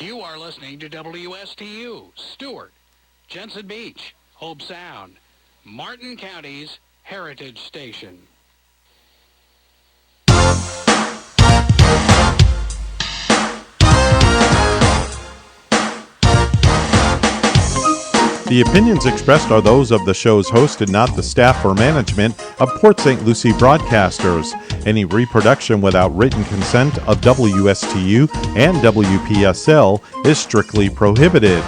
You are listening to WSTU, Stewart, Jensen Beach, Hope Sound, Martin County's Heritage Station. The opinions expressed are those of the show's host and not the staff or management of Port St. Lucie broadcasters. Any reproduction without written consent of WSTU and WPSL is strictly prohibited.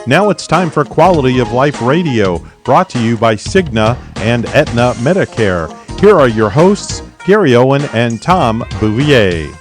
Now it's time for Quality of Life Radio, brought to you by Cigna and Aetna Medicare. Here are your hosts, Gary Owen and Tom Bouvier.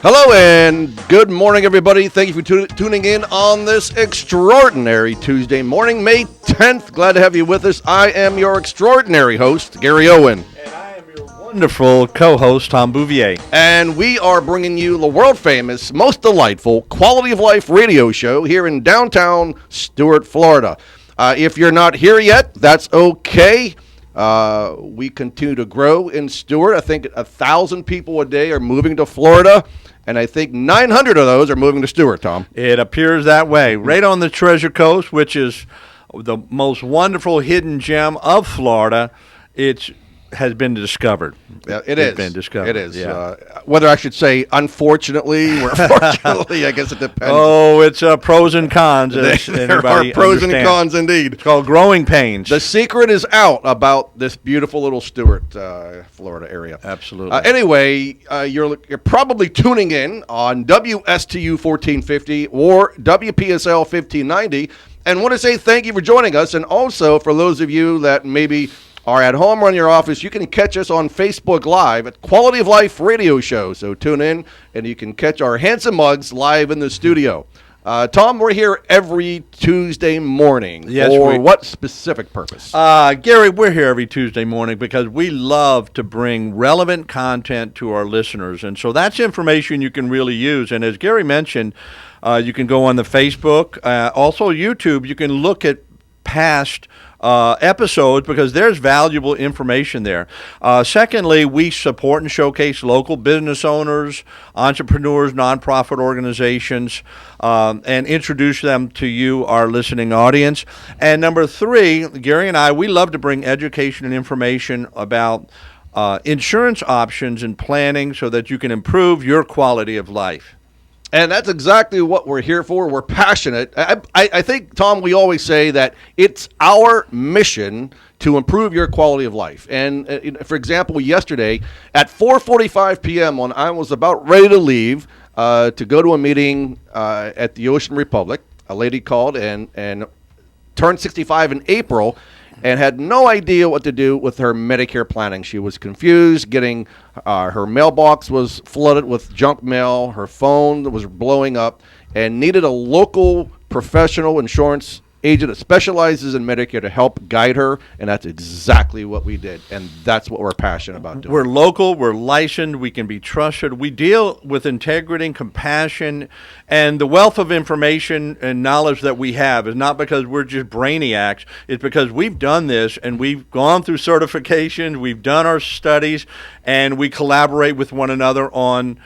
Hello and good morning, everybody. Thank you for tuning in on this extraordinary Tuesday morning, May 10th. Glad to have you with us. I am your extraordinary host, Gary Owen. And I am your wonderful co-host, Tom Bouvier. And we are bringing you the world-famous, most delightful Quality of Life radio show here in downtown Stewart, Florida. If you're not here yet, that's okay. We continue to grow in Stewart. I think 1,000 people a day are moving to Florida. And I think 900 of those are moving to Stewart, Tom. It appears that way. Right on the Treasure Coast, which is the most wonderful hidden gem of Florida, it has been discovered. Yeah, it's been discovered. It is. Yeah. Whether I should say unfortunately or fortunately, I guess it depends. Oh, it's pros and cons. There are pros and cons indeed. It's called growing pains. The secret is out about this beautiful little Stewart, Florida area. Absolutely. Anyway, you're probably tuning in on WSTU 1450 or WPSL 1590, and want to say thank you for joining us. And also for those of you that maybe are at home or in your office, you can catch us on Facebook Live at Quality of Life Radio Show. So tune in, and you can catch our handsome mugs live in the studio. Tom, we're here every Tuesday morning. Yes, for what specific purpose? Gary, we're here every Tuesday morning because we love to bring relevant content to our listeners. And so that's information you can really use. And as Gary mentioned, you can go on the Facebook, also YouTube. You can look at past episodes because there's valuable information there. Secondly, we support and showcase local business owners, entrepreneurs, nonprofit organizations, and introduce them to you, our listening audience. And number three, Gary and I, we love to bring education and information about insurance options and planning so that you can improve your quality of life. And that's exactly what we're here for. We're passionate. I think, Tom, we always say that it's our mission to improve your quality of life. And, for example, yesterday at 4:45 p.m. when I was about ready to leave to go to a meeting at the Ocean Republic, a lady called and turned 65 in April and had no idea what to do with her Medicare planning. She was confused, getting her mailbox was flooded with junk mail, her phone was blowing up, and needed a local professional insurance agent that specializes in Medicare to help guide her, and that's exactly what we did, and that's what we're passionate about doing. We're local, we're licensed, we can be trusted, we deal with integrity and compassion, and the wealth of information and knowledge that we have is not because we're just brainiacs, it's because we've done this, and we've gone through certifications, we've done our studies, and we collaborate with one another on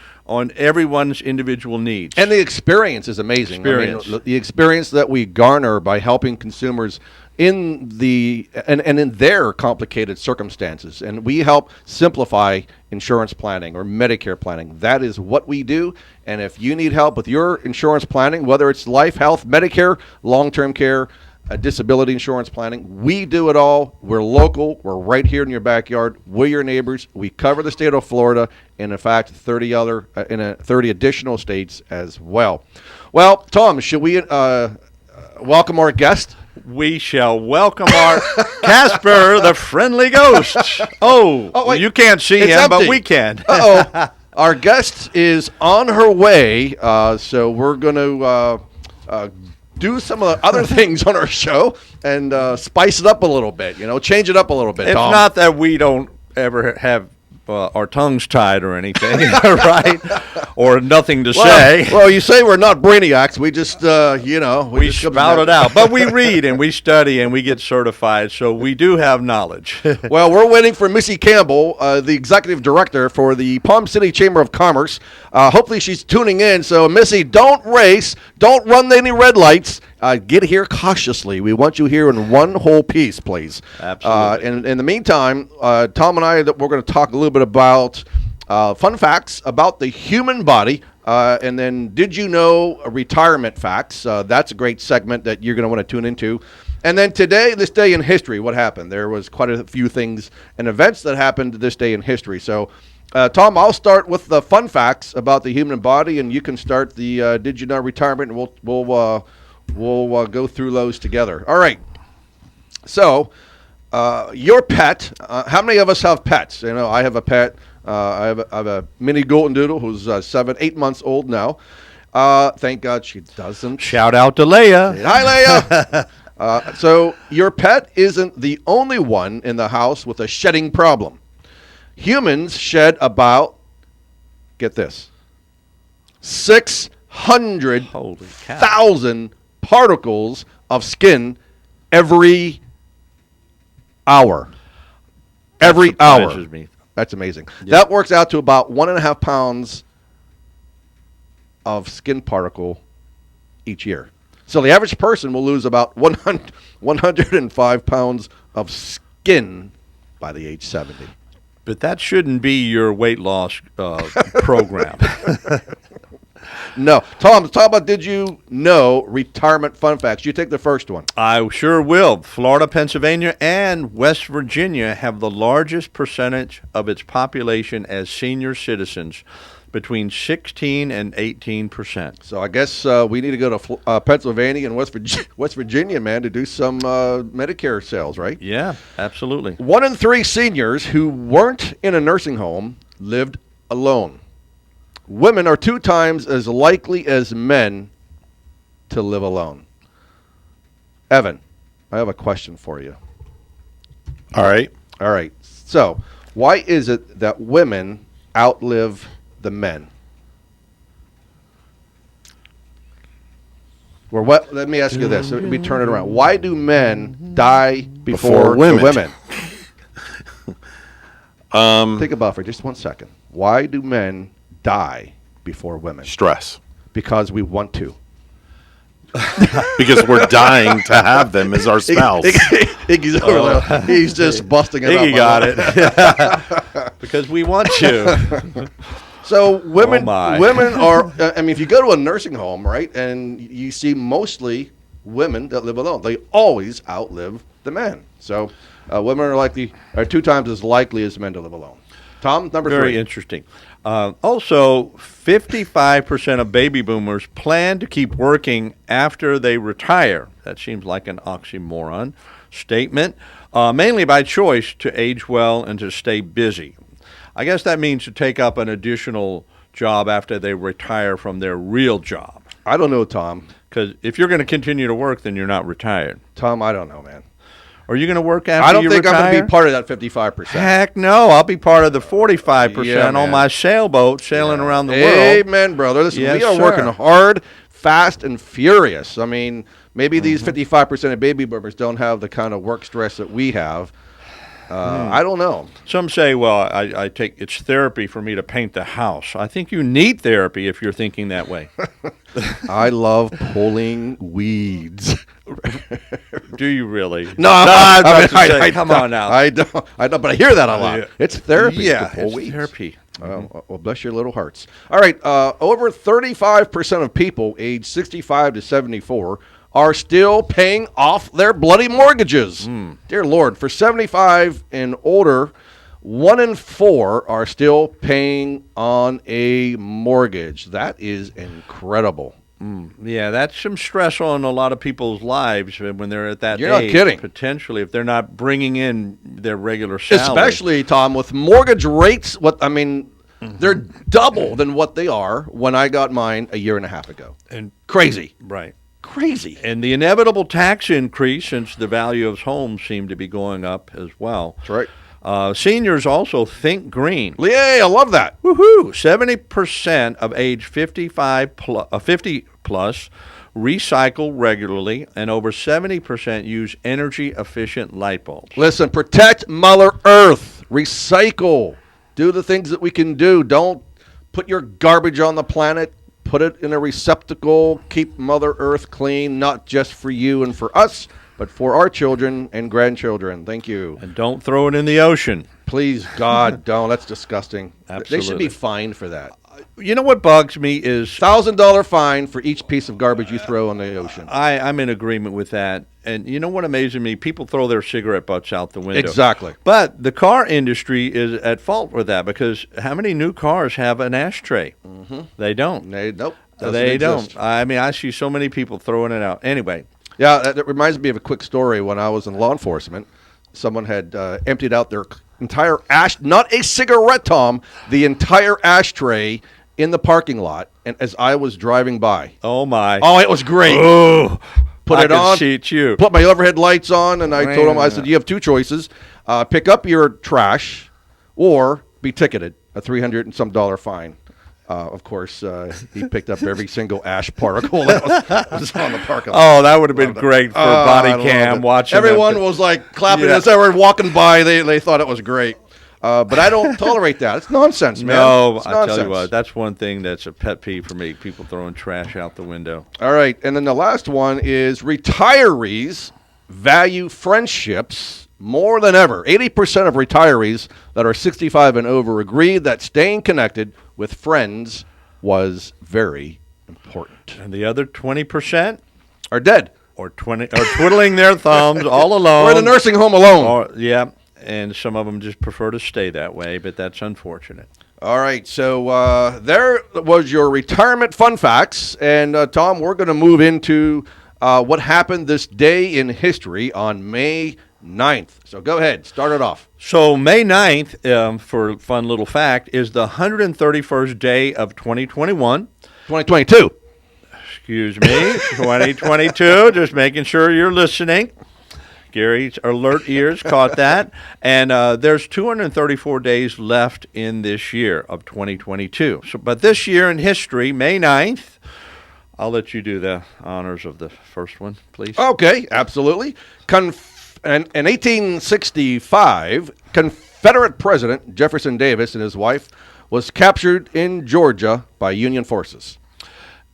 everyone's individual needs. And the experience is amazing. I mean, the experience that we garner by helping consumers in in their complicated circumstances. And we help simplify insurance planning or Medicare planning. That is what we do. And if you need help with your insurance planning, whether it's life, health, Medicare, long-term care, disability insurance planning, we do it all. We're local. We're right here in your backyard. We're your neighbors. We cover the state of Florida, and in fact, 30 additional states as well. Well, Tom, should we welcome our guest? We shall welcome our Casper, the friendly ghost. Oh, wait, you can't see him, empty. But we can. Our guest is on her way, so we're going to do some of the other things on our show and spice it up a little bit, change it up a little bit. It's Tom. not that we don't ever have our tongues tied or anything, right? Or nothing to say. Well, you say we're not brainiacs. We just, We just spout it out. But we read and we study and we get certified, so we do have knowledge. Well, we're waiting for Missi Campbell, the executive director for the Palm City Chamber of Commerce. Hopefully she's tuning in. So, Missy, don't race. Don't run any red lights. Get here cautiously. We want you here in one whole piece, please. Absolutely. And in the meantime, Tom and I, we're going to talk a little bit about fun facts about the human body. And then did you know retirement facts? That's a great segment that you're going to want to tune into. And then today, this day in history, what happened? There was quite a few things and events that happened this day in history. So, Tom, I'll start with the fun facts about the human body, and you can start the did you know retirement, and we'll go through those together. All right. So, your pet. How many of us have pets? You know, I have a pet. I have a mini golden doodle who's 8 months old now. Thank God she doesn't. Shout out to Leia. Hi, Leia. So your pet isn't the only one in the house with a shedding problem. Humans shed about, get this, 600,000 particles of skin every hour. Every hour. Me. That's amazing. Yep. That works out to about 1.5 pounds of skin particle each year. So the average person will lose about 105 pounds of skin by the age 70. But that shouldn't be your weight loss program. No. Tom, talk about did you know retirement fun facts. You take the first one. I sure will. Florida, Pennsylvania, and West Virginia have the largest percentage of its population as senior citizens, between 16 and 18%. So I guess we need to go to Pennsylvania and West Virginia, man, to do some Medicare sales, right? Yeah, absolutely. 1 in 3 seniors who weren't in a nursing home lived alone. Women are 2 times as likely as men to live alone. Evan, I have a question for you. All right. All right. So, why is it that women outlive the men? Well, let me ask you this. Let me turn it around. Why do men die before women? Think about it for just 1 second. Why do men die before women? Stress. Because we want to. Because we're dying to have them as our spouse. Iggy's over there. He's just busting it up. Iggy got it. Because we want to. So women are, I mean, if you go to a nursing home, right, and you see mostly women that live alone, they always outlive the men. So women are 2 times as likely as men to live alone. Tom, number 3. Very interesting. Also, 55% of baby boomers plan to keep working after they retire. That seems like an oxymoron statement, mainly by choice to age well and to stay busy. I guess that means to take up an additional job after they retire from their real job. I don't know, Tom. Because if you're going to continue to work, then you're not retired. Tom, I don't know, man. Are you going to work after you retire? I don't think I'm going to be part of that 55%. Heck no. I'll be part of the 45% on my sailboat sailing around the world. Amen, brother. Listen, we are working hard, fast, and furious. I mean, maybe these 55% of baby boomers don't have the kind of work stress that we have. I don't know. Some say, well, I take it's therapy for me to paint the house. I think you need therapy if you're thinking that way. I love pulling weeds. Do you really? No, I come on now. I don't, but I hear that a lot. It's therapy. Yeah, to pull it's weeds. therapy. Well, bless your little hearts. All right, over 35% of people aged 65 to 74 are still paying off their bloody mortgages. Dear Lord, for 75 and older, 1 in 4 are still paying on a mortgage. That is incredible. Yeah, that's some stress on a lot of people's lives when they're at that age. You're not kidding. Potentially, if they're not bringing in their regular salary. Especially, Tom, with mortgage rates, they're double than what they are when I got mine a year and a half ago. And crazy. Right. Crazy. And the inevitable tax increase, since the value of homes seem to be going up as well. That's right. Seniors also think green. Yay, I love that. Woohoo! 70% of age 50 plus recycle regularly, and over 70% use energy-efficient light bulbs. Listen, protect Mother Earth. Recycle. Do the things that we can do. Don't put your garbage on the planet. Put it in a receptacle. Keep Mother Earth clean, not just for you and for us, but for our children and grandchildren. Thank you. And don't throw it in the ocean. Please, God, don't. That's disgusting. Absolutely. They should be fined for that. You know what bugs me is $1,000 fine for each piece of garbage you throw in the ocean. I'm in agreement with that. And you know what amazes me? People throw their cigarette butts out the window. Exactly. But the car industry is at fault for that, because how many new cars have an ashtray? Mm-hmm. They don't. Nope. They exist. don't. I mean, I see so many people throwing it out. Anyway. Yeah, that reminds me of a quick story. When I was in law enforcement, someone had emptied out their entire not a cigarette, Tom, the entire ashtray in the parking lot, and as I was driving by. Oh, my. Oh, it was great. Oh, Put I it can on, see it you. put my overhead lights on, and I told him, I said, you have two choices. Pick up your trash or be ticketed, a $300 and some fine. Of course, he picked up every single ash particle that was on the parking lot. Oh, that would have been great for body cam watching. Everyone was like clapping as they were walking by. They thought it was great. But I don't tolerate that. It's nonsense, man. No, it's I nonsense. tell you what, that's one thing that's a pet peeve for me, people throwing trash out the window. All right, and then the last one is retirees value friendships more than ever. 80% of retirees that are 65 and over agree that staying connected with friends was very important. And the other 20% Are dead. or twiddling their thumbs all alone. Or in a nursing home alone. Or, yeah, and some of them just prefer to stay that way, but that's unfortunate. All right, so there was your retirement fun facts. And, Tom, we're going to move into what happened this day in history on May 9th. So go ahead, start it off. So May 9th, for a fun little fact, is the 131st day of 2021. 2022. Excuse me, 2022, just making sure you're listening. Gary's alert ears caught that. And there's 234 days left in this year of 2022. So, but this year in history, May 9th, I'll let you do the honors of the first one, please. Okay, absolutely. In 1865, Confederate President Jefferson Davis and his wife was captured in Georgia by Union forces.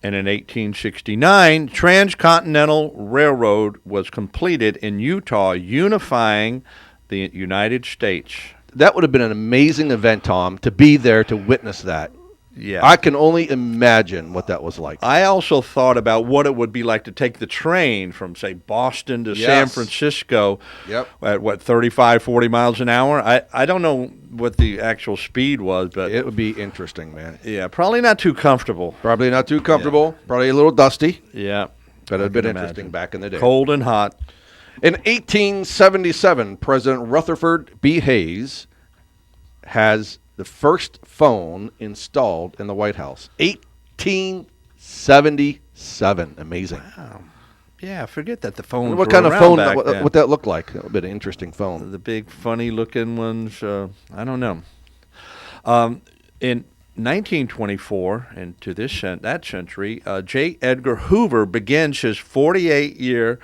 And in 1869, Transcontinental Railroad was completed in Utah, unifying the United States. That would have been an amazing event, Tom, to be there to witness that. Yeah. I can only imagine what that was like. I also thought about what it would be like to take the train from, say, Boston to San Francisco at, 35, 40 miles an hour? I don't know what the actual speed was, but It would be interesting, man. yeah, probably not too comfortable. Probably not too comfortable. Probably a little dusty. Yeah. But it would have been interesting back in the day. Cold and hot. In 1877, President Rutherford B. Hayes has the first phone installed in the White House. 1877. Amazing. Wow. Yeah, forget that the phones What were kind of around phone, back then. what that looked like? That would be an interesting phone. The big, funny-looking ones, I don't know. In 1924, and to that century, J. Edgar Hoover begins his 48-year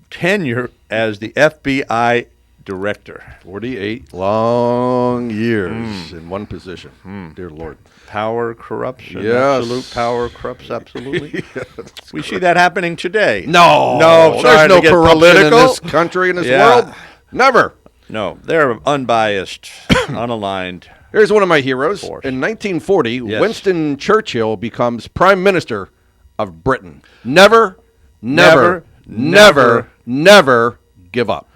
tenure as the FBI director. 48 long years in one position. Dear Lord. Power corrupts. And Yes. Absolute power corrupts, absolutely. We see that happening today. No, sorry there's no to get corruption political. in this country, in this Yeah. world. Never. No, they're unbiased, unaligned. Here's one of my heroes. Force. In 1940, Yes. Winston Churchill becomes Prime Minister of Britain. Never, never, never, never give up.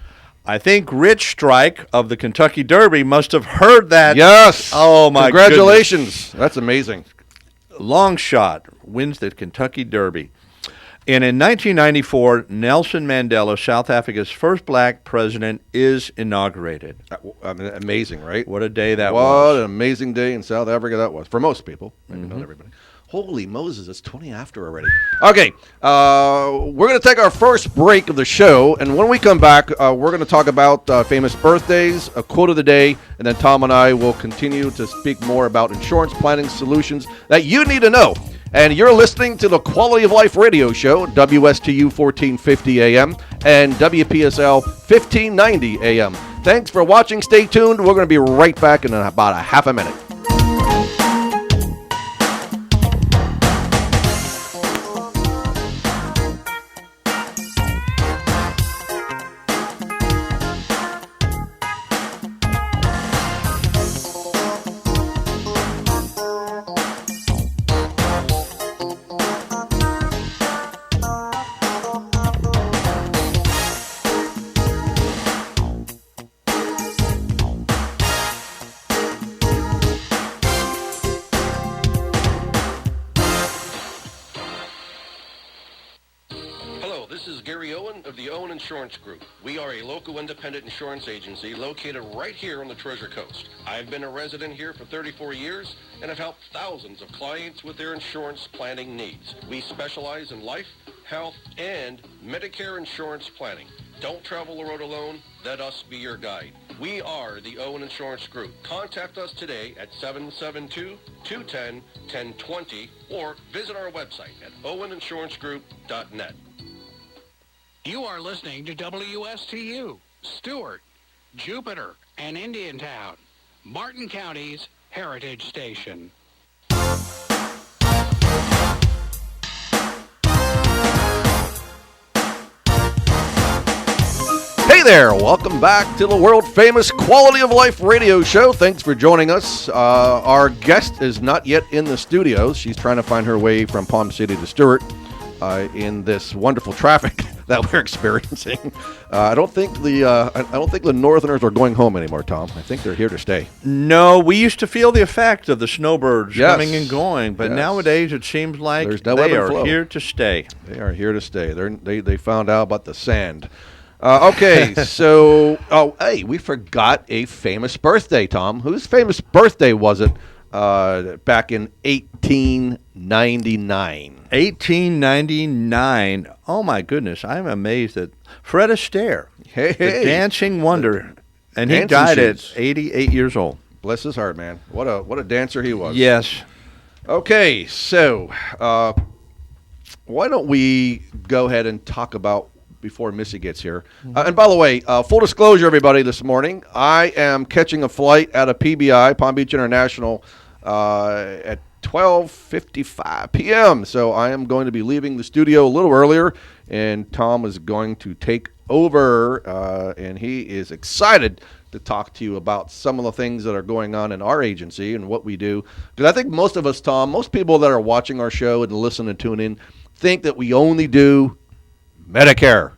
I think Rich Strike of the Kentucky Derby must have heard that. Yes. Oh, my Congratulations. That's amazing. Long shot wins the Kentucky Derby. And in 1994, Nelson Mandela, South Africa's first black president, is inaugurated. I mean, amazing, right? What a day that What was. an amazing day in South Africa that was. For most people. Maybe not everybody. Holy Moses, it's 20 after already. Okay, we're going to take our first break of the show, and when we come back, we're going to talk about famous birthdays, a quote of the day, and then Tom and I will continue to speak more about insurance planning solutions that you need to know. And you're listening to the Quality of Life radio show, WSTU 1450 AM and WPSL 1590 AM. Thanks for watching. Stay tuned. We're going to be right back in about a half a minute. This is Gary Owen of the Owen Insurance Group. We are a local independent insurance agency located right here on the Treasure Coast. I've been a resident here for 34 years and have helped thousands of clients with their insurance planning needs. We specialize in life, health, and Medicare insurance planning. Don't travel the road alone. Let us be your guide. We are the Owen Insurance Group. Contact us today at 772-210-1020 or visit our website at oweninsurancegroup.net. You are listening to WSTU, Stewart, Jupiter, and Indiantown, Martin County's Heritage Station. Hey there, welcome back to the world-famous Quality of Life radio show. Thanks for joining us. Our guest is not yet in the studio. She's trying to find her way from Palm City to Stewart in this wonderful traffic that we're experiencing. I don't think the Northerners are going home anymore, Tom. I think they're here to stay. No, we used to feel the effect of the snowbirds Yes. coming and going, but Yes. nowadays it seems like There's no they ebb and are flow. here to stay. They are here to stay. They found out about the sand. Okay, so hey, we forgot a famous birthday, Tom. Whose famous birthday was it back in 1899? 1899. Oh my goodness, I'm amazed at Fred Astaire, Hey, the dancing wonder, and he dancing died shoes. at 88 years old. Bless his heart, man. What a dancer he was. Yes. Okay, so why don't we go ahead and talk about before Missy gets here. And by the way, full disclosure, everybody, this morning, I am catching a flight out of PBI, Palm Beach International, at 12:55 p.m. So I am going to be leaving the studio a little earlier, and Tom is going to take over, and he is excited to talk to you about some of the things that are going on in our agency and what we do. Because I think most of us, Tom, most people that are watching our show and listen and tune in, think that we only do Medicare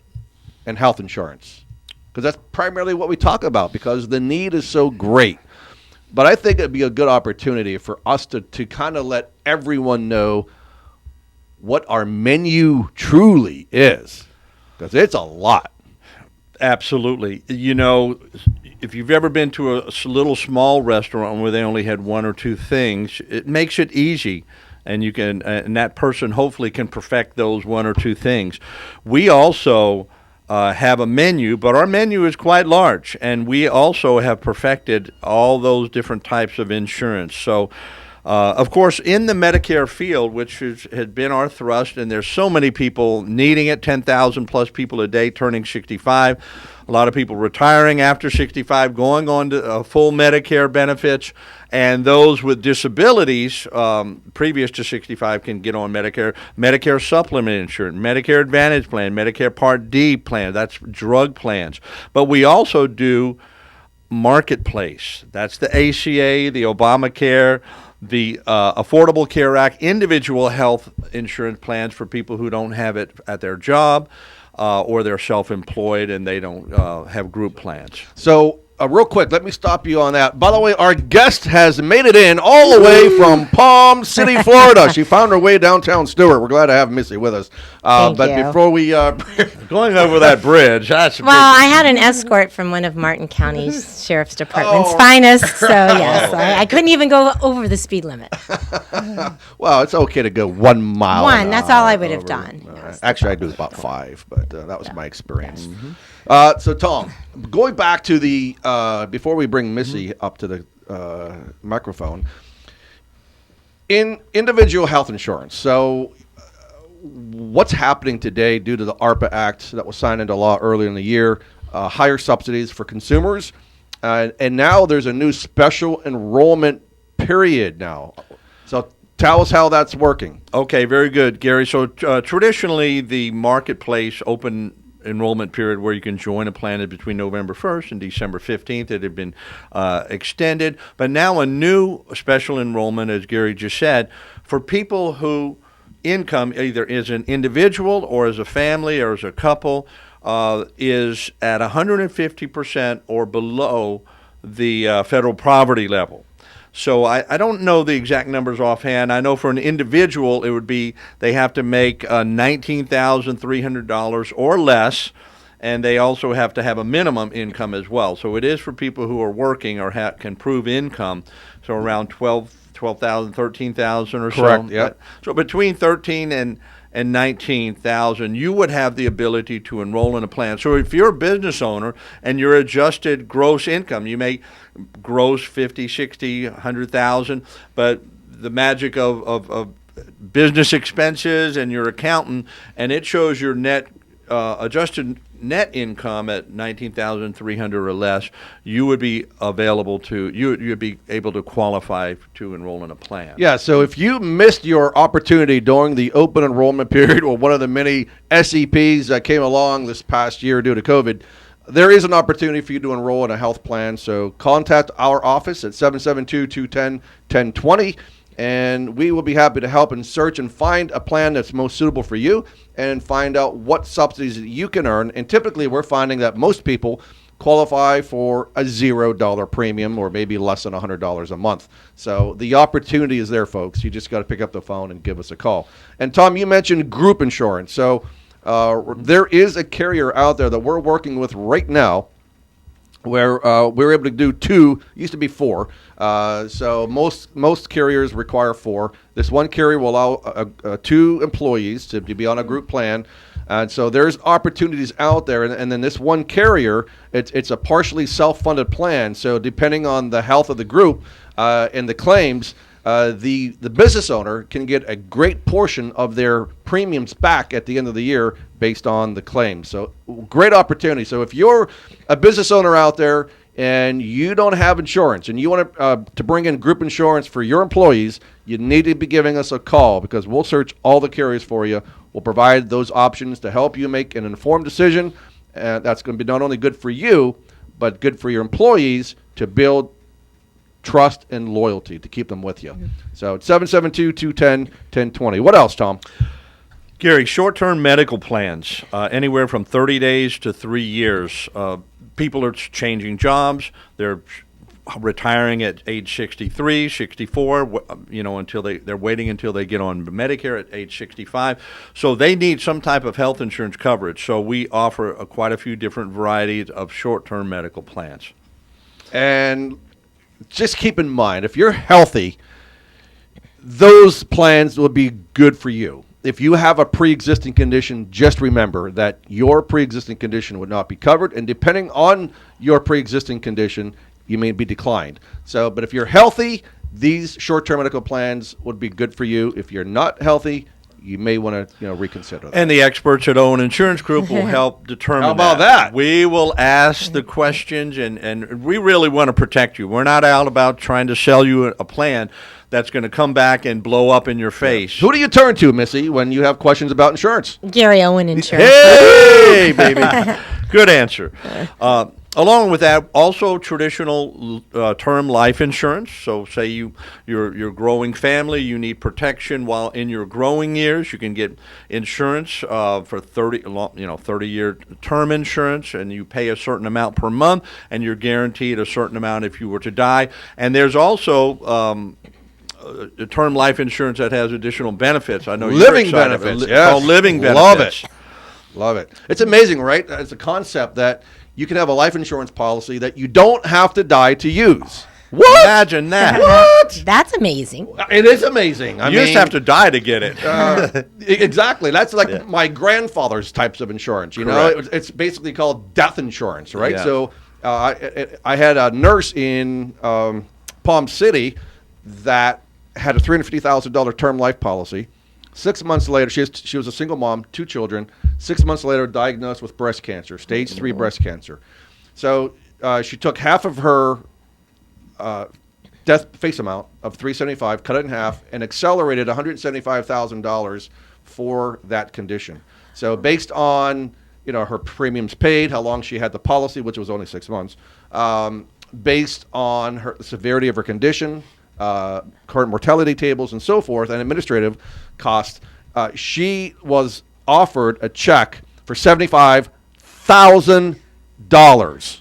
and health insurance, because that's primarily what we talk about, because the need is so great. But I think it'd be a good opportunity for us to kind of let everyone know what our menu truly is, because it's a lot. Absolutely. You know, if you've ever been to a little small restaurant where they only had one or two things, it makes it easy. And you can, and that person hopefully can perfect those one or two things. We also have a menu, but our menu is quite large, and we also have perfected all those different types of insurance. So, of course, in the Medicare field, which has been our thrust, and there's so many people needing it, 10,000 plus people a day turning 65. A lot of people retiring after 65, going on to full Medicare benefits, and those with disabilities previous to 65 can get on Medicare. Medicare supplement insurance, Medicare Advantage plan, Medicare Part D plan, that's drug plans. But we also do Marketplace. That's the ACA, the Obamacare, the Affordable Care Act, individual health insurance plans for people who don't have it at their job. Or they're self-employed and they don't have group plans. So real quick, let me stop you on that. By the way, our guest has made it in all the way from Palm City, Florida. She found her way downtown Stewart. We're glad to have Missy with us. Thank but you. before we Going over that bridge, that's a Well, I had an escort from one of Martin County's Sheriff's Department's Oh. finest, so yes, I couldn't even go over the speed limit. well, it's okay to go 1 mile. an That's all I hour would have over. done. Actually, I do about 5, but that was my experience. So, Tom, going back to the before we bring Missy up to the microphone, in individual health insurance. So, what's happening today due to the ARPA Act that was signed into law earlier in the year? Higher subsidies for consumers, and now there's a new special enrollment period now. So, tell us how that's working. Okay, very good, Gary. So traditionally, the marketplace open enrollment period where you can join a plan is between November 1st and December 15th. It had been extended, but now a new special enrollment, as Gary just said, for people who income either as an individual or as a family or as a couple is at 150% or below the federal poverty level. So I don't know the exact numbers offhand. I know for an individual, it would be they have to make $19,300 or less, and they also have to have a minimum income as well. So it is for people who are working or can prove income, so around 12,000, 13,000 or so. Correct, yep. So between 13 and 19,000, you would have the ability to enroll in a plan. So if you're a business owner and your adjusted gross income, you may gross 50, 60, 100,000, but the magic of business expenses and your accountant, and it shows your net adjusted net income at 19,300 or less, you would be available to you'd be able to qualify to enroll in a plan. Yeah, so if you missed your opportunity during the open enrollment period or one of the many SEPs that came along this past year due to COVID, there is an opportunity for you to enroll in a health plan. So contact our office at 772-210-1020, and we will be happy to help and search and find a plan that's most suitable for you and find out what subsidies that you can earn. And typically we're finding that most people qualify for a $0 premium or maybe less than $100 a month. So the opportunity is there, folks. You just got to pick up the phone and give us a call. And Tom, you mentioned group insurance. So there is a carrier out there that we're working with right now where we're able to do 2, used to be 4. So most carriers require 4. This one carrier will allow 2 employees to be on a group plan. And so there's opportunities out there. And then this one carrier, it's a partially self-funded plan. So depending on the health of the group and the claims, the business owner can get a great portion of their premiums back at the end of the year based on the claims. So great opportunity. So if you're a business owner out there and you don't have insurance and you want to bring in group insurance for your employees, you need to be giving us a call because we'll search all the carriers for you. We'll provide those options to help you make an informed decision. That's going to be not only good for you, but good for your employees to build trust and loyalty to keep them with you. So it's 772-210-1020. What else, Tom? Gary, short-term medical plans, anywhere from 30 days to 3 years. People are changing jobs. They're retiring at age 63, 64, until they're waiting until they get on Medicare at age 65. So they need some type of health insurance coverage. So we offer quite a few different varieties of short-term medical plans. And just keep in mind, if you're healthy, those plans will be good for you. If you have a pre-existing condition, just remember that your pre-existing condition would not be covered, and depending on your pre-existing condition, you may be declined. So, but if you're healthy, these short-term medical plans would be good for you. If you're not healthy, you may want to reconsider that. And the experts at Owen Insurance Group will help determine How about that? We will ask the questions, and we really want to protect you. We're not out about trying to sell you a plan that's going to come back and blow up in your face. Who do you turn to, Missy, when you have questions about insurance? Gary Owen Insurance. Hey, baby. Good answer. Along with that, also traditional term life insurance. So, say you're growing family, you need protection while in your growing years. You can get insurance for 30-year term insurance, and you pay a certain amount per month, and you're guaranteed a certain amount if you were to die. And there's also a term life insurance that has additional benefits. I know living you're excited benefits. about Yes. called living Love benefits. it. Love it. It's amazing, right? It's a concept that you can have a life insurance policy that you don't have to die to use. What? Imagine that. What? That's amazing. It is amazing. You just have to die to get it. Exactly. That's like my grandfather's types of insurance. You know, it's basically called death insurance, right? Yeah. So I had a nurse in Palm City that had a $350,000 term life policy. 6 months later, she was a single mom, 2 children. 6 months later, diagnosed with breast cancer, stage 3 breast cancer. So she took half of her death face amount of $375, cut it in half, and accelerated $175,000 for that condition. So based on her premiums paid, how long she had the policy, which was only 6 months, based on the severity of her condition, current mortality tables, and so forth, and administrative costs, she was offered a check for $75,000.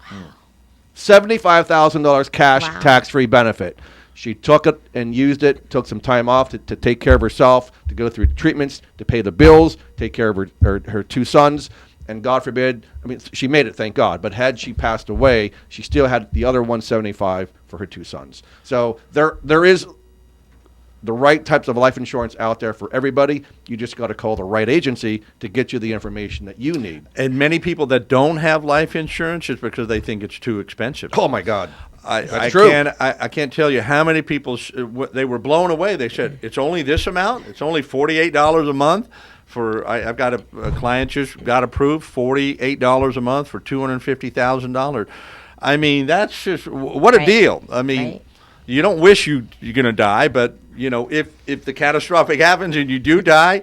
$75,000 cash, Wow. tax-free benefit. She took it and used it, took some time off to take care of herself, to go through treatments, to pay the bills, take care of her 2 sons, and God forbid, she made it, thank God, but had she passed away, she still had the other $175 for her 2 sons. So there is the right types of life insurance out there for everybody. You just got to call the right agency to get you the information that you need. And many people that don't have life insurance is because they think it's too expensive. Oh my God, I true. can't tell you how many people they were blown away. They said it's only this amount. It's only $48 a month. I've got a client just got approved $48 a month for $250,000. I mean, that's just what a Right. deal. I mean, Right. you don't wish you're going to die, but if the catastrophic happens and you do die,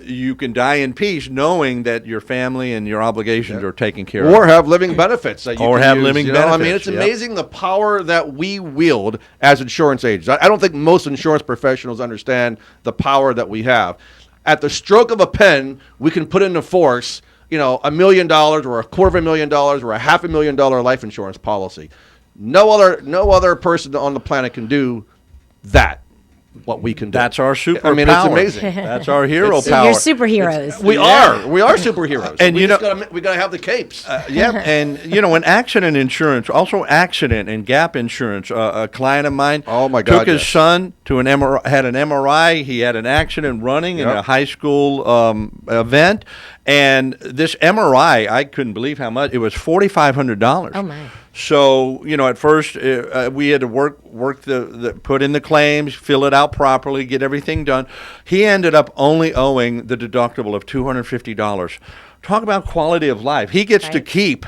you can die in peace knowing that your family and your obligations are taken care of. Or have living benefits that you Or can have use, living I mean, benefits, it's yep. amazing the power that we wield as insurance agents. I don't think most insurance professionals understand the power that we have. At the stroke of a pen, we can put into force, $1 million or $250,000 or $500,000 life insurance policy. No other person on the planet can do that. What we can do. That's our superpower. I mean, it's amazing. That's our hero So power. you're superheroes. We are superheroes, And we gotta have the capes. Yep, and in accident insurance, also accident and gap insurance. A client of mine took his son to an MRI, had an MRI. He had an accident running in a high school event, and this MRI, I couldn't believe how much it was. $4,500. Oh my. So at first we had to work put in the claims, fill it out properly, get everything done. He ended up only owing the deductible of $250. Talk about quality of life. He gets to keep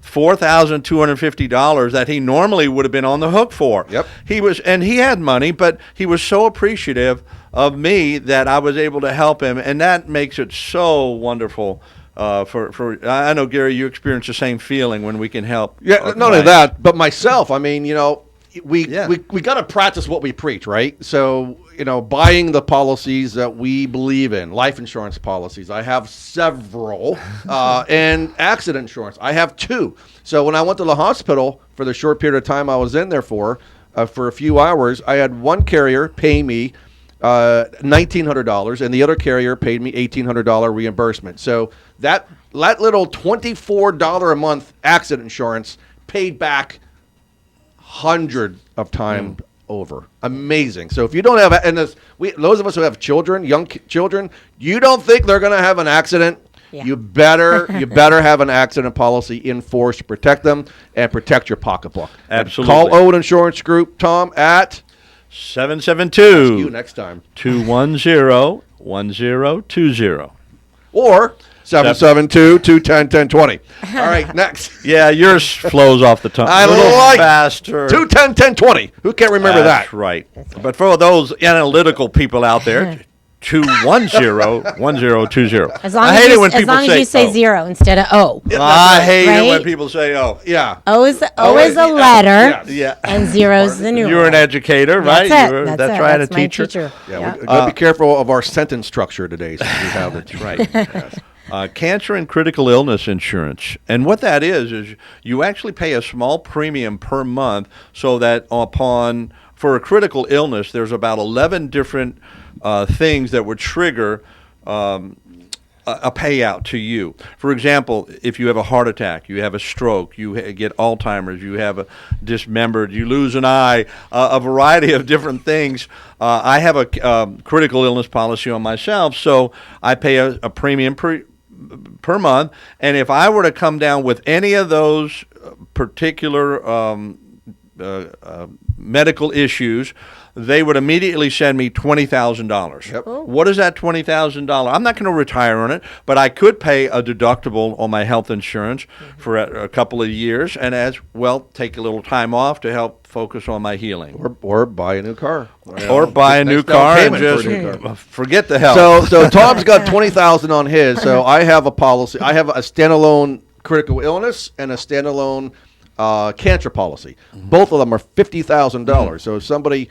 $4,250 that he normally would have been on the hook for. Yep. He had money, but he was so appreciative of me that I was able to help him, and that makes it so wonderful. I know, Gary, you experience the same feeling when we can help. Yeah, not only that, but myself. I mean, we got to practice what we preach, right? So, buying the policies that we believe in, life insurance policies. I have several, and accident insurance. I have 2. So when I went to the hospital for the short period of time I was in there for a few hours, I had one carrier pay me $1,900, and the other carrier paid me $1,800 reimbursement. So that little $24 a month accident insurance paid back hundreds of times over. Amazing. So if you don't have, those of us who have children, young children, you don't think they're going to have an accident? Yeah. You better have an accident policy in force to protect them and protect your pocketbook. Absolutely. Call Owen Insurance Group, Tom, at 772 you next time 210-1020. Or 772-210-1020. All right, next. Yeah, yours flows off the tongue. I a little like faster. 210-1020. Who can't remember That's that? right. But for those analytical people out there, 210-1020. As long I as hate you, it when as people long say as you say O. zero instead of O. I hate it when Right? people say O. Yeah. O is a letter, Yeah. and zero is the numeral. You're an educator, right? That's it. You're- That's it. right, That's a my teacher. teacher. Yeah, we got to be careful of our sentence structure today. Since we have it. Right. Cancer and critical illness insurance. And what that is you actually pay a small premium per month so that for a critical illness, there's about 11 different things that would trigger a payout to you. For example, if you have a heart attack, you have a stroke, you get Alzheimer's, you have a dismembered, you lose an eye, a variety of different things. I have a critical illness policy on myself, so I pay a premium per month. And if I were to come down with any of those particular medical issues, they would immediately send me $20,000. Yep. What is that $20,000? I'm not going to retire on it, but I could pay a deductible on my health insurance for a couple of years, and as well take a little time off to help focus on my healing. Or buy a new car. Or buy a new Next down car and payment for just a new car. forget the health. So Tom's got 20,000 on his. So I have a policy. I have a standalone critical illness and a standalone cancer policy. Both of them are $50,000. So if somebody,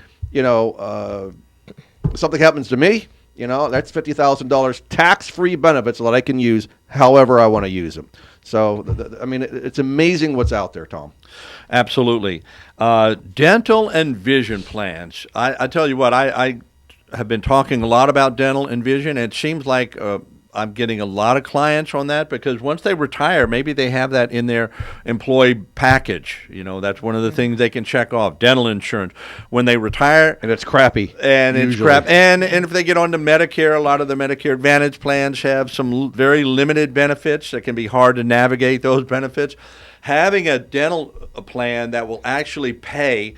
something happens to me, that's $50,000 tax-free benefits that I can use however I want to use them. So, it's amazing what's out there, Tom. Absolutely. Dental and vision plans. I tell you what, I have been talking a lot about dental and vision, and it seems like I'm getting a lot of clients on that because once they retire, maybe they have that in their employee package. That's one of the things they can check off, dental insurance. When they retire. And it's crappy. And usually. It's crap. And if they get onto Medicare, a lot of the Medicare Advantage plans have some very limited benefits that can be hard to navigate those benefits. Having a dental plan that will actually pay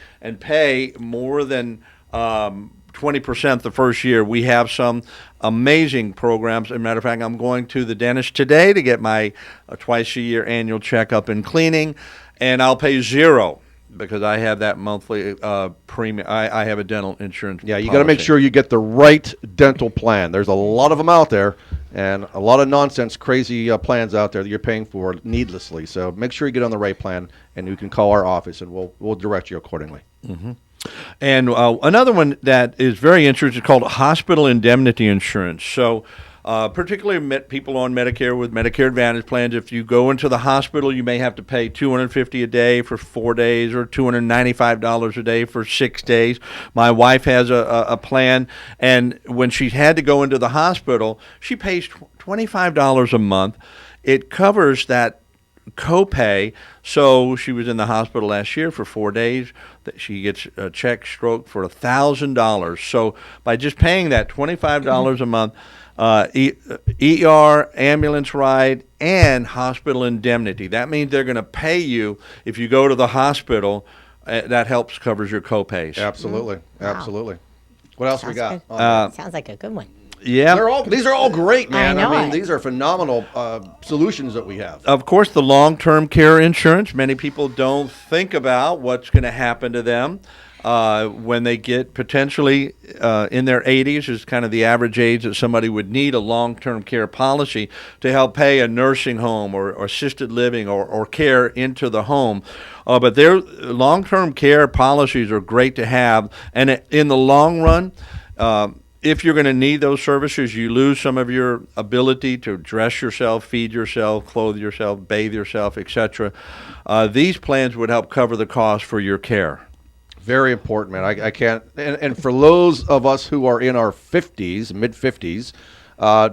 more than 20% the first year. We have some amazing programs. As a matter of fact, I'm going to the dentist today to get my twice-a-year annual checkup and cleaning, and I'll pay zero because I have that monthly premium. I have a dental insurance Yeah, you got to make sure you get the right dental plan. There's a lot of them out there, and a lot of nonsense, crazy plans out there that you're paying for needlessly. So make sure you get on the right plan, and you can call our office, and we'll direct you accordingly. Mm-hmm. And another one that is very interesting is called hospital indemnity insurance. So particularly people on Medicare with Medicare Advantage plans, if you go into the hospital, you may have to pay $250 a day for 4 days or $295 a day for 6 days. My wife has a plan, and when she had to go into the hospital, she pays $25 a month. It covers that copay. So she was in the hospital last year for 4 days. She gets a check stroke for $1,000. So by just paying that $25 a month, ER, ambulance ride, and hospital indemnity. That means they're going to pay you if you go to the hospital. That covers your copays. Absolutely, absolutely. What else we got? Sounds like a good one. Yeah, these are all great, man. I know these are phenomenal solutions that we have. Of course, the long-term care insurance. Many people don't think about what's going to happen to them when they get potentially in their 80s is kind of the average age that somebody would need a long-term care policy to help pay a nursing home or assisted living or care into the home. But their long-term care policies are great to have, and in the long run, if you're going to need those services, you lose some of your ability to dress yourself, feed yourself, clothe yourself, bathe yourself, etc. These plans would help cover the cost for your care. Very important, man. I can't. And for those of us who are in our 50s, mid-50s,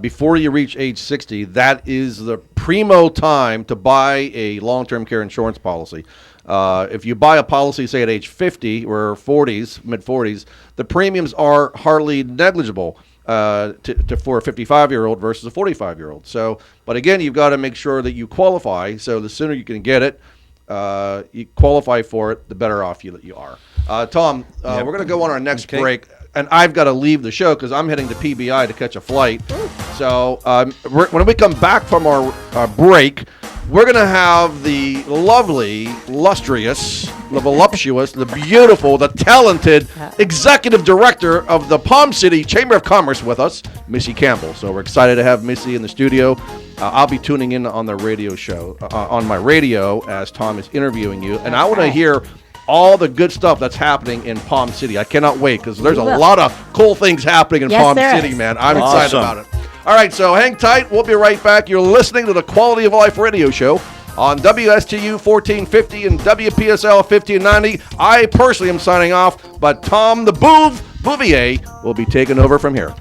before you reach age 60, that is the primo time to buy a long-term care insurance policy. If you buy a policy, say at age 50 or 40s, mid-40s, the premiums are hardly negligible for a 55-year-old versus a 45-year-old. So, but again, you've got to make sure that you qualify. So the sooner you can get it, you qualify for it, the better off you are. Tom, we're going to go on our next break, and I've got to leave the show because I'm heading to PBI to catch a flight. So when we come back from our break, we're going to have the lovely, lustrous the voluptuous, the beautiful, the talented executive director of the Palm City Chamber of Commerce with us, Missi Campbell. So we're excited to have Missi in the studio. I'll be tuning in on the radio show, on my radio, as Tom is interviewing you. And I want to hear all the good stuff that's happening in Palm City. I cannot wait because there's a lot of cool things happening in Palm City, man. I'm excited about it. All right, so hang tight. We'll be right back. You're listening to the Quality of Life radio show on WSTU 1450 and WPSL 1590. I personally am signing off, but Tom the Bouvier will be taking over from here.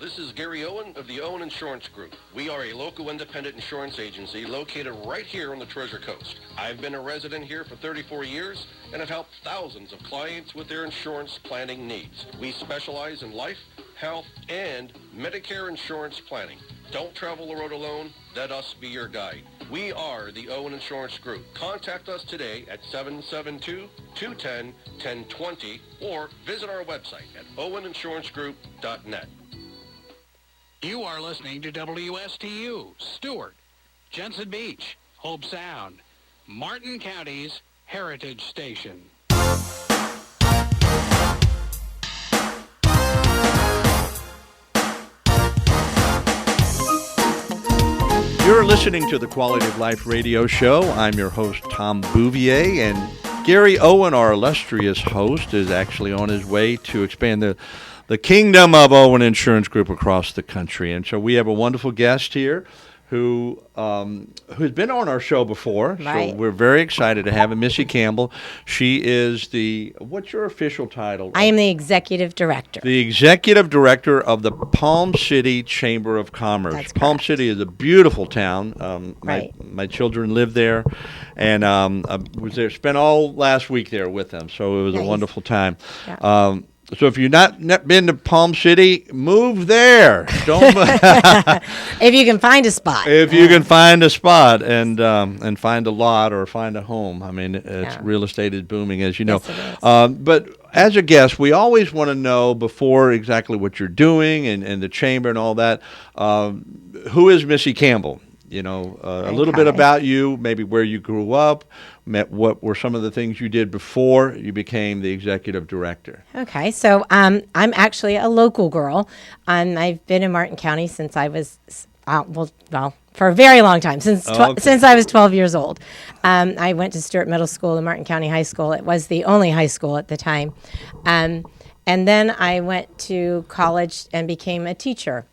This is Gary Owen of the Owen Insurance Group. We are a local independent insurance agency located right here on the Treasure Coast. I've been a resident here for 34 years and have helped thousands of clients with their insurance planning needs. We specialize in life, health, and Medicare insurance planning. Don't travel the road alone. Let us be your guide. We are the Owen Insurance Group. Contact us today at 772-210-1020 or visit our website at oweninsurancegroup.net. You are listening to WSTU, Stewart, Jensen Beach, Hope Sound, Martin County's Heritage Station. You're listening to the Quality of Life radio show. I'm your host, Tom Bouvier, and Gary Owen, our illustrious host, is actually on his way to expand the kingdom of Owen Insurance Group across the country. And so we have a wonderful guest here who's been on our show before. Right. So we're very excited to have him, Missi Campbell. She is what's your official title? I am the executive director. The executive director of the Palm City Chamber of Commerce. That's Palm correct. City is a beautiful town. Right. My children live there, and I was there, spent all last week there with them. So it was a Nice. wonderful time. Yeah. So if you've not been to Palm City, move there. Don't If you can find a spot. if you can find a spot and find a lot or find a home. I mean, real estate is booming, as you know. Yes, it is. But as a guest, we always want to know before exactly what you're doing and the chamber and all that. Who is Missi Campbell? You know, a little bit Okay. about you, maybe where you grew up, what were some of the things you did before you became the executive director. Okay, so I'm actually a local girl. I've been in Martin County since I was, for a very long time, since I was 12 years old. I went to Stewart Middle School and Martin County High School. It was the only high school at the time. And then I went to college and became a teacher.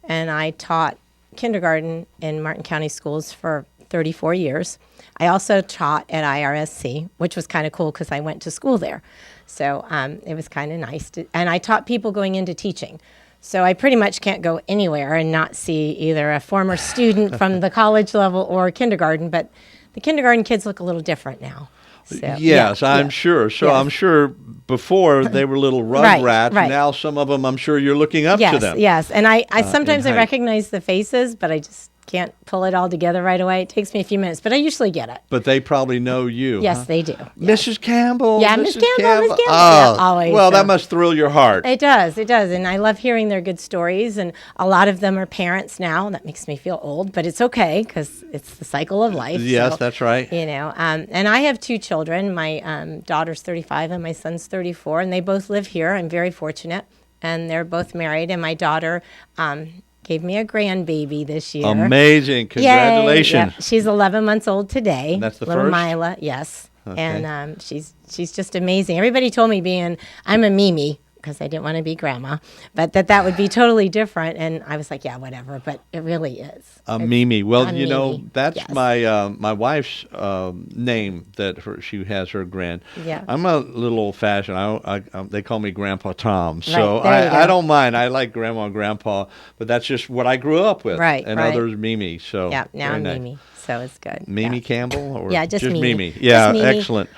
And I taught kindergarten in Martin County schools for 34 years. I also taught at IRSC, which was kind of cool because I went to school there. So it was kind of nice. And I taught people going into teaching. So I pretty much can't go anywhere and not see either a former student from the college level or kindergarten, but the kindergarten kids look a little different now. So, Yes, I'm sure. So Yes. I'm sure before they were little rugrats. right. Now some of them, I'm sure you're looking up to them. Yes, and I sometimes in I height. recognize the faces, but I just can't pull it all together right away. It takes me a few minutes, but I usually get it. But they probably know you. Yes, huh? they do. Mrs. Campbell. Yeah, Mrs. Miss Campbell, Miss Campbell. Oh, Yeah, always, well, so. that must thrill your heart. It does, and I love hearing their good stories, and a lot of them are parents now. That makes me feel old, but it's okay because it's the cycle of life. Yes, so, that's right. You know, and I have two children. My daughter's 35 and my son's 34, and they both live here. I'm very fortunate, and they're both married, and my daughter gave me a grandbaby this year. Amazing. Yay. Congratulations. Yep. She's 11 months old today. And that's the little first? Mila, yes. Okay. And she's just amazing. Everybody told me I'm a Mimi because I didn't want to be grandma, but that would be totally different. And I was like, yeah, whatever. But it really is. Mimi. Well, I'm you know, Mimi. that's Yes. my wife's name that she has her grand. Yeah. I'm a little old fashioned. They call me Grandpa Tom, so Right, there you I go. don't mind. I like Grandma and Grandpa, but that's just what I grew up with. Right, and right. others Mimi. So Yeah, now very I'm nice. Mimi. So it's good. Mimi Yeah. Campbell, or Yeah, just Mimi. Yeah, Just Mimi. excellent.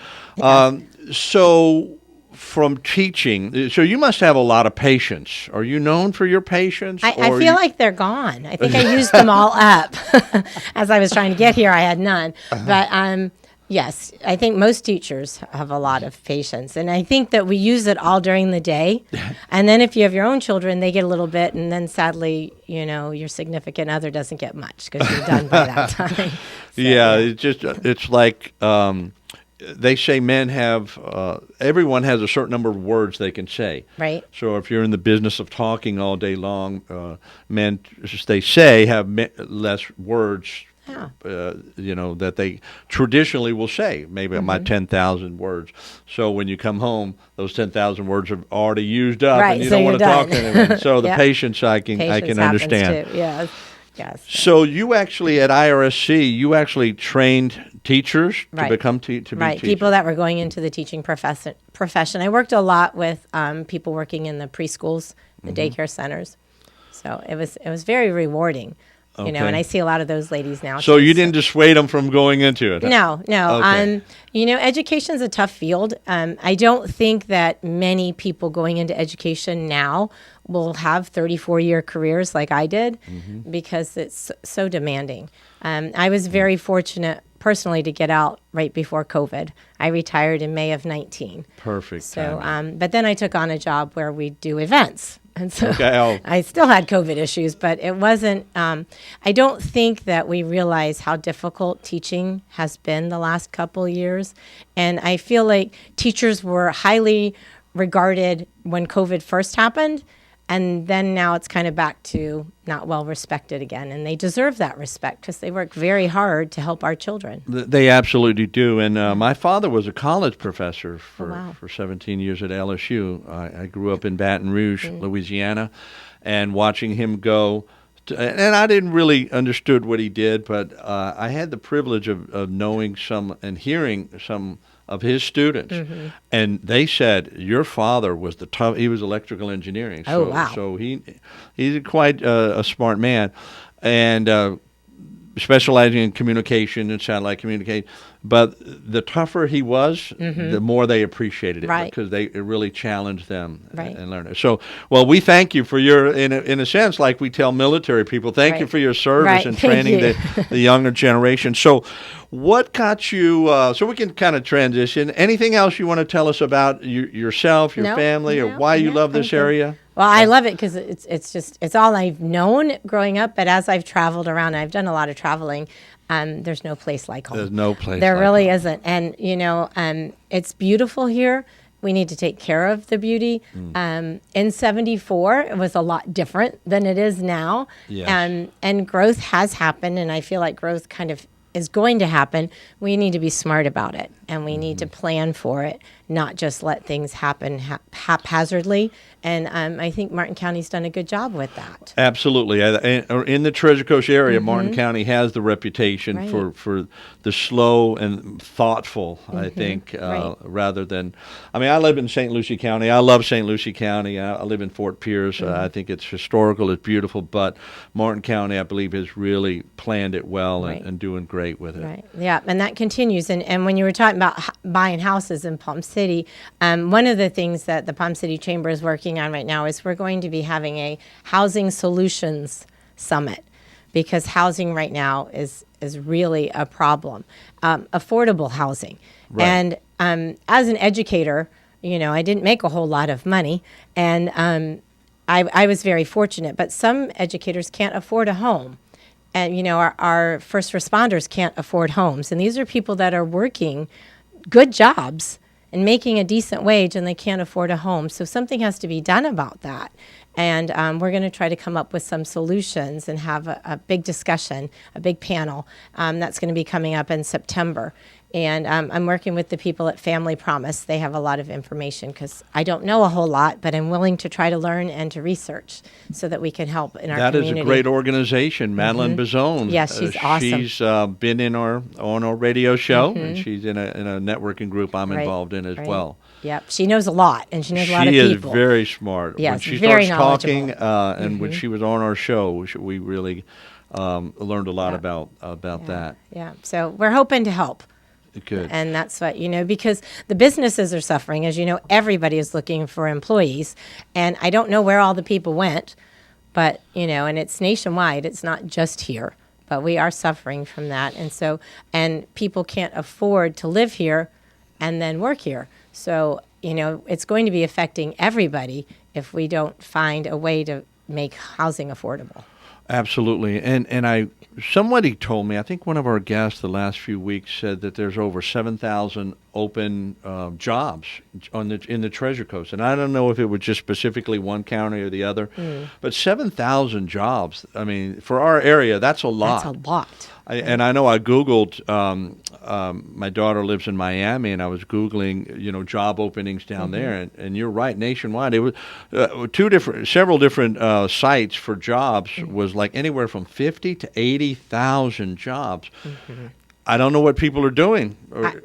So from teaching, so you must have a lot of patience. Are you known for your patience? I or feel like they're gone. I think I used them all up. As I was trying to get here, I had none. But Yes, I think most teachers have a lot of patience, and I think that we use it all during the day. And then if you have your own children, they get a little bit, and then sadly, your significant other doesn't get much because you're done by that time. So, it's like they say men have everyone has a certain number of words they can say. Right. So if you're in the business of talking all day long, men, as they say, have less words. Yeah. That they traditionally will say, maybe my 10,000 words. So when you come home, those 10,000 words are already used up, Right, and you so don't want to you're talk to done. anyone. So the Yep. patience I can Patience happens understand. too. Yes. Yes. So you actually at IRSC, you actually trained teachers to Right. become to be Right, teachers. people that were going into the teaching profession. I worked a lot with people working in the preschools, the daycare centers. So it was very rewarding, Okay. and I see a lot of those ladies now. So too, you didn't dissuade them from going into it? Huh? No. Okay. Education's a tough field. I don't think that many people going into education now will have 34-year careers like I did because it's so demanding. I was very fortunate personally to get out right before COVID. I retired in May of 19. Perfect. So, timing. but then I took on a job where we do events. And so Okay, I still had COVID issues, but it wasn't, I don't think that we realize how difficult teaching has been the last couple years. And I feel like teachers were highly regarded when COVID first happened. And then now it's kind of back to not well respected again. And they deserve that respect because they work very hard to help our children. They absolutely do. And my father was a college professor wow. for 17 years at LSU. I grew up in Baton Rouge, Louisiana, and watching him go. And I didn't really understood what he did, but I had the privilege of knowing some and hearing some of his students, and they said your father was the tough. He was electrical engineering. So, wow! So he's quite a smart man, and specializing in communication and satellite communication. But the tougher he was, the more they appreciated it, Right. because it really challenged them Right. and learned it. So, well, we thank you for your, in a sense, like we tell military people, thank you Right. for your service Right. and Thank training you. the younger generation. So, what got you? So we can kind of transition. Anything else you want to tell us about yourself, your No, family, or no, why you no, love this I'm good. area? Well, I love it because it's all I've known growing up. But as I've traveled around, I've done a lot of traveling. There's no place like home. There's no place There like really home. isn't. And it's beautiful here. We need to take care of the beauty. In '74, it was a lot different than it is now. Yes. And growth has happened, and I feel like growth kind of is going to happen. We need to be smart about it, and we need to plan for it, not just let things happen haphazardly. And I think Martin County's done a good job with that. Absolutely. In the Treasure Coast area, Martin County has the reputation Right. for the slow and thoughtful, I think, Right. rather than... I mean, I live in St. Lucie County. I love St. Lucie County. I live in Fort Pierce. I think it's historical, it's beautiful, but Martin County, I believe, has really planned it well Right. and doing great with it. Right. Yeah, and that continues. And when you were talking about buying houses in Palm City, one of the things that the Palm City Chamber is working on right now is we're going to be having a housing solutions summit, because housing right now is really a problem. Affordable housing. Right. And as an educator, I didn't make a whole lot of money, and I was very fortunate. But some educators can't afford a home. And, our first responders can't afford homes. And these are people that are working good jobs and making a decent wage, and they can't afford a home. So something has to be done about that. And we're going to try to come up with some solutions and have a big discussion, a big panel that's going to be coming up in September. And I'm working with the people at Family Promise. They have a lot of information because I don't know a whole lot, but I'm willing to try to learn and to research so that we can help in our community. That is a great organization, Madeline Bazone. Yes, she's awesome. She's been on our radio show, and she's in a networking group I'm Right, involved in as right. well. Yep, she knows a lot, and she knows a lot of She is people. very smart. Yes, when she very starts talking, knowledgeable. and when she was on our show, we really learned a lot about that. Yeah, so we're hoping to help. Good. And that's what, because the businesses are suffering. As you know, everybody is looking for employees. And I don't know where all the people went, but, and it's nationwide. It's not just here. but we are suffering from that. And people can't afford to live here and then work here. So, it's going to be affecting everybody if we don't find a way to make housing affordable. Absolutely. And somebody told me, I think one of our guests the last few weeks said that there's over 7,000 open jobs in the Treasure Coast. And I don't know if it was just specifically one county or the other, but 7,000 jobs. I mean, for our area, that's a lot. That's a lot. And I know I Googled, my daughter lives in Miami, and I was Googling, job openings down there. And you're right, nationwide. It was several different sites for jobs was like anywhere from 50 to 80,000 jobs. I don't know what people are doing.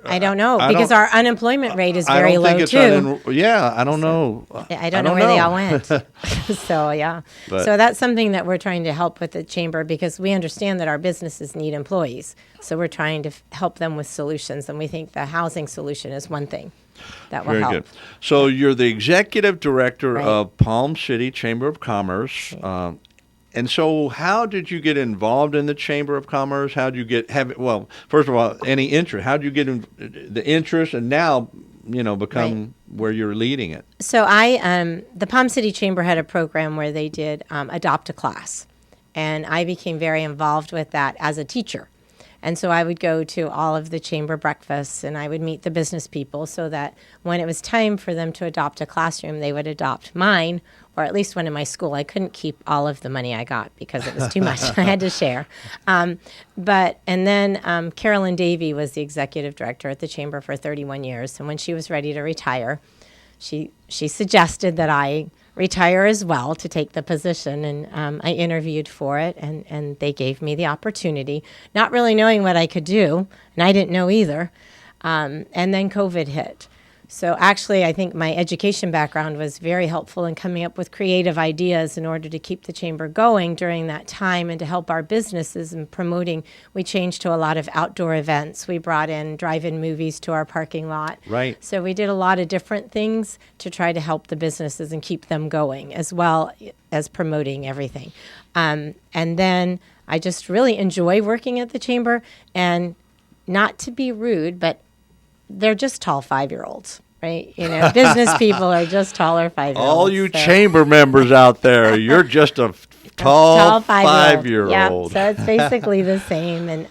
I don't know, because our unemployment rate is very low, too. I don't know. I don't know where they all went. So, yeah. So that's something that we're trying to help with the Chamber, because we understand that our businesses need employees. So we're trying to help them with solutions, and we think the housing solution is one thing that will help. Very good. So you're the executive director Right. of Palm City Chamber of Commerce. And so how did you get involved in the Chamber of Commerce? How did you first of all, any interest? How did you get the interest and now, become where you're leading it? So the Palm City Chamber had a program where they did Adopt a Class. And I became very involved with that as a teacher. And so I would go to all of the chamber breakfasts, and I would meet the business people so that when it was time for them to adopt a classroom, they would adopt mine, or at least one in my school. I couldn't keep all of the money I got because it was too much. I had to share. And then Carolyn Davey was the executive director at the chamber for 31 years. And when she was ready to retire, she suggested that I retire as well to take the position, and I interviewed for it, and they gave me the opportunity, not really knowing what I could do, and I didn't know either. And then COVID hit. So actually, I think my education background was very helpful in coming up with creative ideas in order to keep the chamber going during that time and to help our businesses in promoting. We changed to a lot of outdoor events. We brought in drive-in movies to our parking lot. Right. So we did a lot of different things to try to help the businesses and keep them going, as well as promoting everything. And then I just really enjoy working at the chamber, and not to be rude, but they're just tall 5-year-olds, right? Business people are just taller 5-year-olds. All you chamber members out there, you're just a tall 5-year-old. Yeah, so it's basically the same. And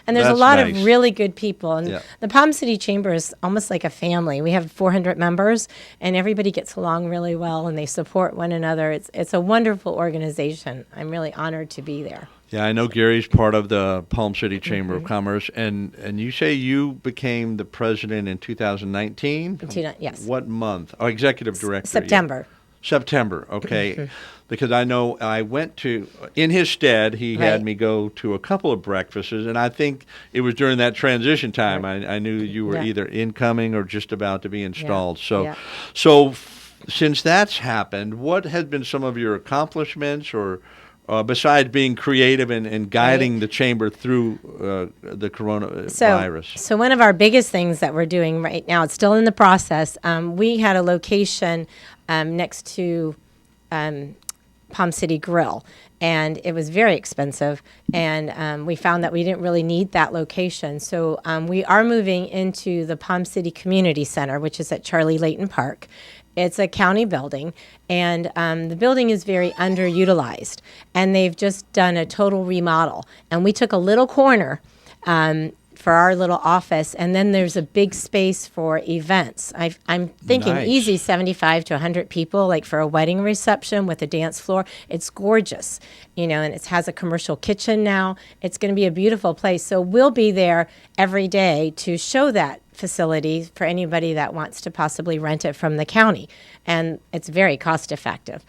there's a That's lot nice. of really good people. And Yeah. the Palm City Chamber is almost like a family. We have 400 members, and everybody gets along really well, and they support one another. It's a wonderful organization. I'm really honored to be there. Yeah, I know Gary's part of the Palm City Chamber of Commerce, and you say you became the president in 2019? Yes. What month? Oh, executive director. September. September, okay. Because I know I went to, in his stead, he had Right. me go to a couple of breakfasts, and I think it was during that transition time. I knew you were Yeah. either incoming or just about to be installed. Yeah. So since that's happened, what has been some of your accomplishments, or besides being creative and guiding the chamber through the coronavirus? So one of our biggest things that we're doing right now, it's still in the process. We had a location next to Palm City Grill, and it was very expensive, and we found that we didn't really need that location. So we are moving into the Palm City Community Center, which is at Charlie Layton Park. It's a county building, and the building is very underutilized, and they've just done a total remodel. And we took a little corner for our little office, and then there's a big space for events. I'm thinking Nice. easy 75 to 100 people, like for a wedding reception with a dance floor. It's gorgeous, and it has a commercial kitchen now. It's going to be a beautiful place. So we'll be there every day to show that facility for anybody that wants to possibly rent it from the county. And it's very cost effective.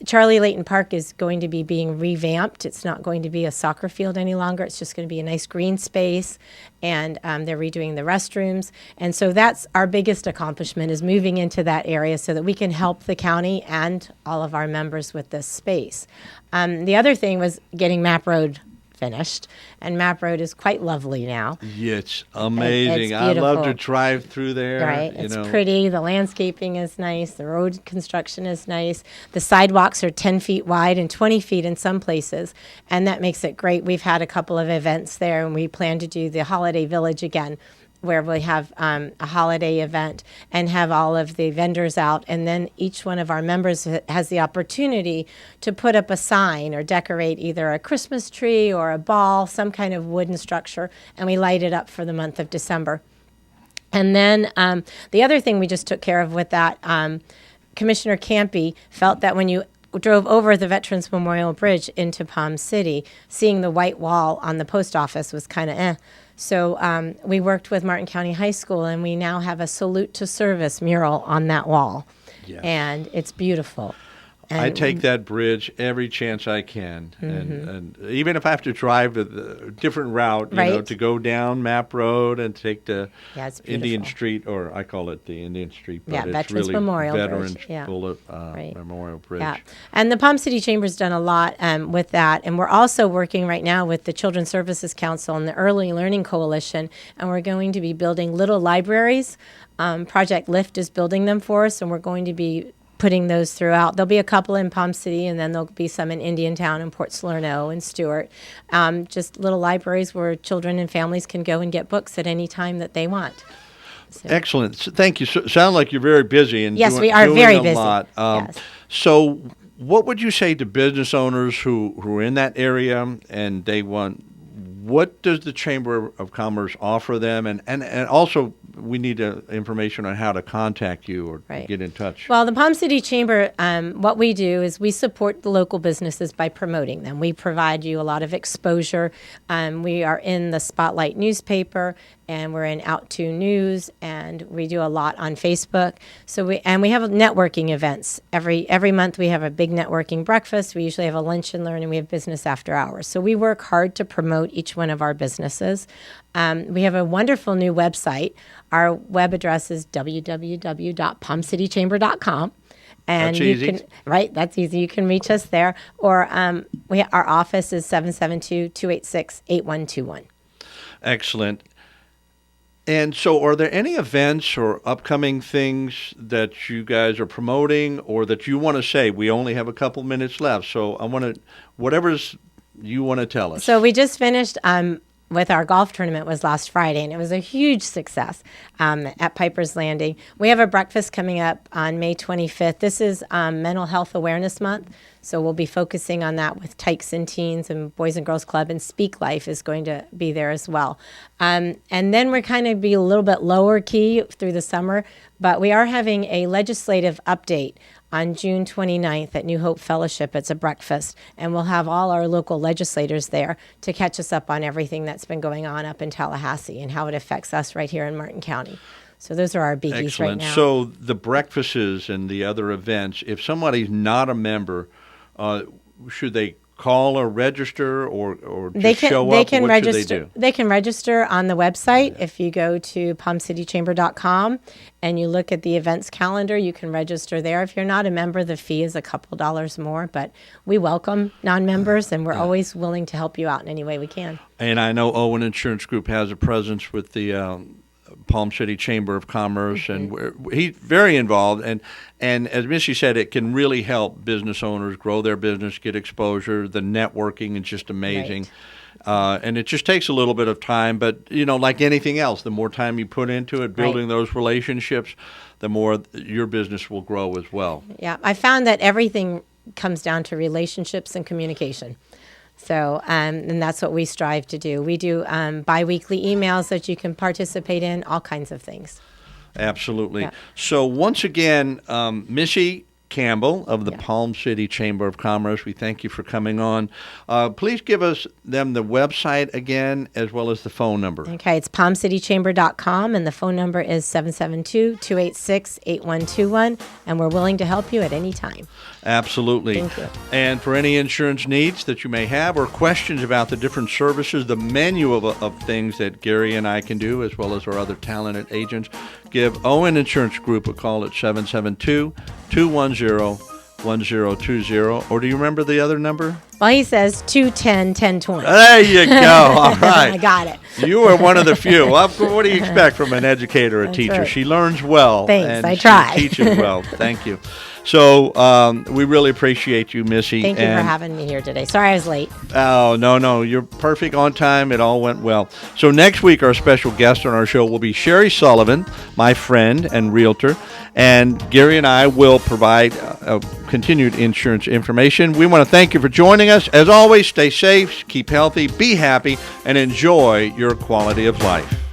Charlie Layton Park is going to be being revamped. It's not going to be a soccer field any longer. It's just going to be a nice green space. And they're redoing the restrooms. And so that's our biggest accomplishment, is moving into that area so that we can help the county and all of our members with this space. The other thing was getting Map Road finished, and Map Road is quite lovely now. Yeah, it's amazing. It's I love to beautiful. drive through there. Right, you it's know. pretty. The landscaping is nice. The road construction is nice. The sidewalks are 10 feet wide and 20 feet in some places, and that makes it great. We've had a couple of events there, and we plan to do the Holiday Village again, where we have a holiday event and have all of the vendors out, and then each one of our members has the opportunity to put up a sign or decorate either a Christmas tree or a ball, some kind of wooden structure, and we light it up for the month of December. And then the other thing we just took care of with that, Commissioner Campy felt that when you drove over the Veterans Memorial Bridge into Palm City, seeing the white wall on the post office was kind of eh. So we worked with Martin County High School, and we now have a Salute to Service mural on that wall. Yes. And it's beautiful. And I take that bridge every chance I can, and even if I have to drive a different route, you know, Right. to go down Map Road and take the Yeah, it's Indian beautiful. Street, or I call it the Indian Street, but Yeah, it's Veterans really Memorial Bridge, Veterans yeah. Right. Memorial Bridge. Yeah, and the Palm City Chamber's done a lot with that, and we're also working right now with the Children's Services Council and the Early Learning Coalition, and we're going to be building little libraries. Project Lift is building them for us, and we're going to be putting those throughout. There'll be a couple in Palm City, and then there'll be some in Indiantown and Port Salerno and Stewart. Just little libraries where children and families can go and get books at any time that they want. So, Excellent. Thank you. Sound like you're very busy and Yes, we are doing very a busy. lot. Yes. So, what would you say to business owners who are in that area and they want? What does the Chamber of Commerce offer them? And also, we need information on how to contact you or Right. get in touch. Well, the Palm City Chamber, what we do is we support the local businesses by promoting them. We provide you a lot of exposure. We are in the Spotlight newspaper, and we're in Out to News, and we do a lot on Facebook. So we have networking events every month. We have a big networking breakfast. We usually have a lunch and learn, and we have business after hours. So we work hard to promote each one of our businesses. We have a wonderful new website. Our web address is www.palmcitychamber.com. And That's you easy. can that's easy. You can reach us there, or our office is 772-286-8121. Excellent. And so, are there any events or upcoming things that you guys are promoting or that you want to say? We only have a couple minutes left, so I want to, whatever's you want to tell us. So we just finished with our golf tournament was last Friday, and it was a huge success at Piper's Landing. We have a breakfast coming up on May 25th. This is Mental Health Awareness Month, so we'll be focusing on that with Tykes and Teens and Boys and Girls Club, and Speak Life is going to be there as well. And then we're kind of be a little bit lower key through the summer, but we are having a legislative update on June 29th at New Hope Fellowship. It's a breakfast, and we'll have all our local legislators there to catch us up on everything that's been going on up in Tallahassee and how it affects us right here in Martin County. So those are our biggies Excellent. right now. So the breakfasts and the other events, if somebody's not a member, should they call or register or just show up? What register. should they do? They can register on the website. If you go to palmcitychamber.com and you look at the events calendar, you can register there. If you're not a member, the fee is a couple dollars more, but we welcome non-members, and we're always willing to help you out in any way we can. And I know Owen Insurance Group has a presence with the Palm City Chamber of Commerce, and he's very involved. And as Missi said, it can really help business owners grow their business, get exposure. The networking is just amazing. And it just takes a little bit of time, but, like anything else, the more time you put into it, building those relationships, the more your business will grow as well. Yeah, I found that everything comes down to relationships and communication. So, and that's what we strive to do. We do biweekly emails that you can participate in, all kinds of things. Absolutely. Yeah. So once again, Missi Campbell of the Palm City Chamber of Commerce, we thank you for coming on. Please give them the website again, as well as the phone number. Okay, it's palmcitychamber.com, and the phone number is 772-286-8121, and we're willing to help you at any time. Absolutely. Thank you. And for any insurance needs that you may have or questions about the different services, the menu of things that Gary and I can do, as well as our other talented agents, give Owen Insurance Group a call at 772-210-1020. Or do you remember the other number? Well, he says 210 1020. There you go. All right. I got it. You are one of the few. Well, what do you expect from an educator or a That's teacher? right. She learns well. Thanks, and I she try. teaches well. Thank you. So we really appreciate you, Missy. Thank you for having me here today. Sorry I was late. Oh, no. You're perfect on time. It all went well. So next week, our special guest on our show will be Sherry Sullivan, my friend and realtor. And Gary and I will provide continued insurance information. We want to thank you for joining us. As always, stay safe, keep healthy, be happy, and enjoy your quality of life.